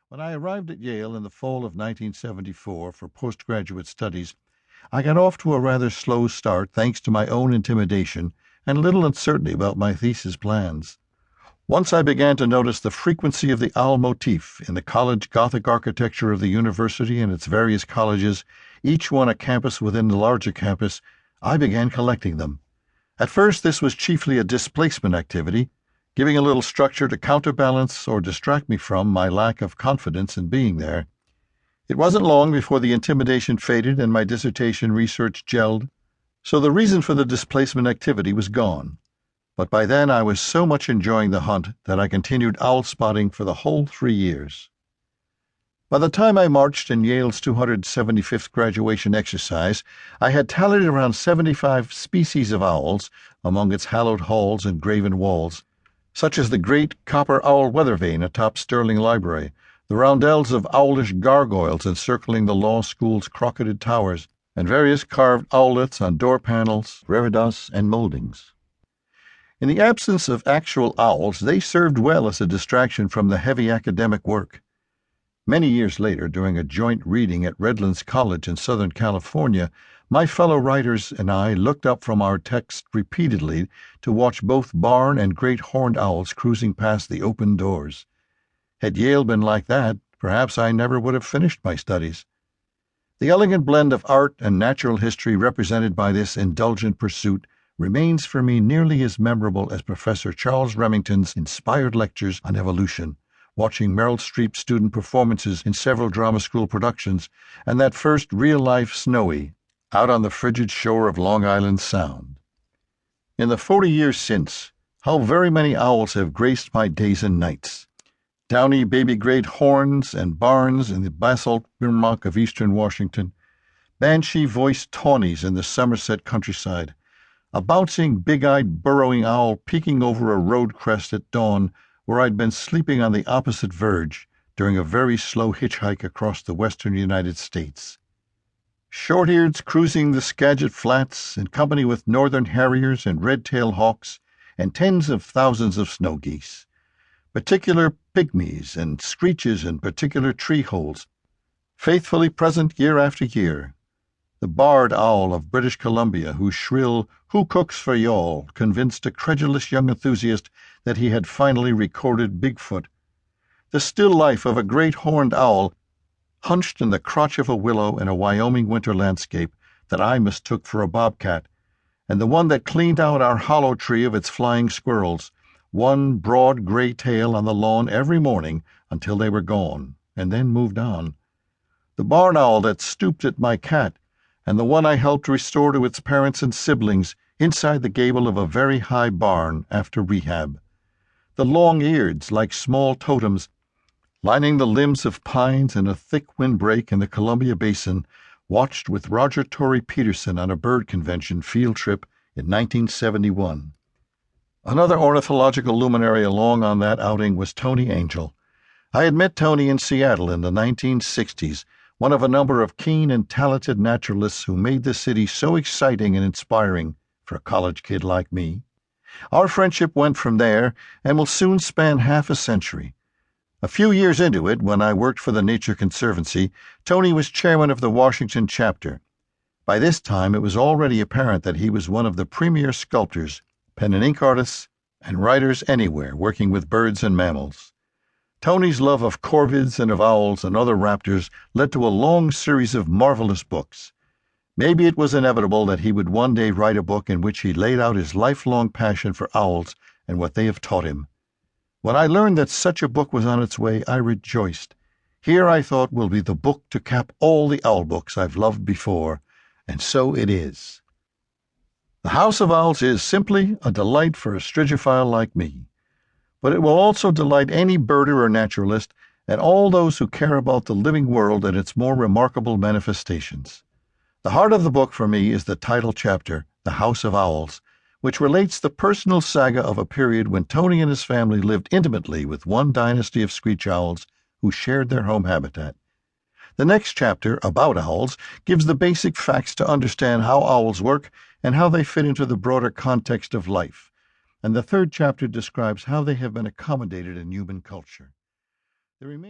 When I arrived at Yale in the fall of 1974 for postgraduate studies, I got off to a rather slow start thanks to my own intimidation and little uncertainty about my thesis plans. Once I began to notice the frequency of the owl motif in the college Gothic architecture of the university and its various colleges, each one a campus within the larger campus, I began collecting them. At first this was chiefly a displacement activity, giving a little structure to counterbalance or distract me from my lack of confidence in being there. It wasn't long before the intimidation faded and my dissertation research gelled, so the reason for the displacement activity was gone. But by then I was so much enjoying the hunt that I continued owl spotting for the whole 3 years. By the time I marched in Yale's 275th graduation exercise, I had tallied around 75 species of owls among its hallowed halls and graven walls, such as the great copper owl weather vane atop Sterling Library, the roundels of owlish gargoyles encircling the law school's crocketed towers, and various carved owlets on door panels, reredos, and moldings. In the absence of actual owls, they served well as a distraction from the heavy academic work. Many years later, during a joint reading at Redlands College in Southern California, my fellow writers and I looked up from our text repeatedly to watch both barn and great horned owls cruising past the open doors. Had Yale been like that, perhaps I never would have finished my studies. The elegant blend of art and natural history represented by this indulgent pursuit remains for me nearly as memorable as Professor Charles Remington's inspired lectures on evolution, watching Meryl Streep's student performances in several drama school productions, and that first real-life Snowy out on the frigid shore of Long Island Sound. In the 40 years since, how very many owls have graced my days and nights. Downy baby-grayed horns and barns in the basalt rimrock of eastern Washington, banshee-voiced tawnies in the Somerset countryside, a bouncing, big-eyed, burrowing owl peeking over a road crest at dawn where I'd been sleeping on the opposite verge during a very slow hitchhike across the western United States. Short-eareds cruising the Skagit Flats in company with northern harriers and red-tailed hawks and tens of thousands of snow geese. Particular pygmies and screeches in particular tree holes, faithfully present year after year. The barred owl of British Columbia, whose shrill "Who cooks for y'all" convinced a credulous young enthusiast that he had finally recorded Bigfoot. The still life of a great horned owl hunched in the crotch of a willow in a Wyoming winter landscape that I mistook for a bobcat, and the one that cleaned out our hollow tree of its flying squirrels, one broad gray tail on the lawn every morning until they were gone, and then moved on. The barn owl that stooped at my cat, and the one I helped restore to its parents and siblings inside the gable of a very high barn after rehab. The long-eareds, like small totems, lining the limbs of pines in a thick windbreak in the Columbia Basin, watched with Roger Torrey Peterson on a bird convention field trip in 1971. Another ornithological luminary along on that outing was Tony Angell. I had met Tony in Seattle in the 1960s, one of a number of keen and talented naturalists who made the city so exciting and inspiring for a college kid like me. Our friendship went from there and will soon span half a century. A few years into it, when I worked for the Nature Conservancy, Tony was chairman of the Washington chapter. By this time, it was already apparent that he was one of the premier sculptors, pen and ink artists, and writers anywhere working with birds and mammals. Tony's love of corvids and of owls and other raptors led to a long series of marvelous books. Maybe it was inevitable that he would one day write a book in which he laid out his lifelong passion for owls and what they have taught him. When I learned that such a book was on its way, I rejoiced. Here, I thought, will be the book to cap all the owl books I've loved before, and so it is. The House of Owls is simply a delight for a strigophile like me, but it will also delight any birder or naturalist and all those who care about the living world and its more remarkable manifestations. The heart of the book for me is the title chapter, The House of Owls, which relates the personal saga of a period when Tony and his family lived intimately with one dynasty of screech owls who shared their home habitat. The next chapter, About Owls, gives the basic facts to understand how owls work and how they fit into the broader context of life, and the third chapter describes how they have been accommodated in human culture. The remaining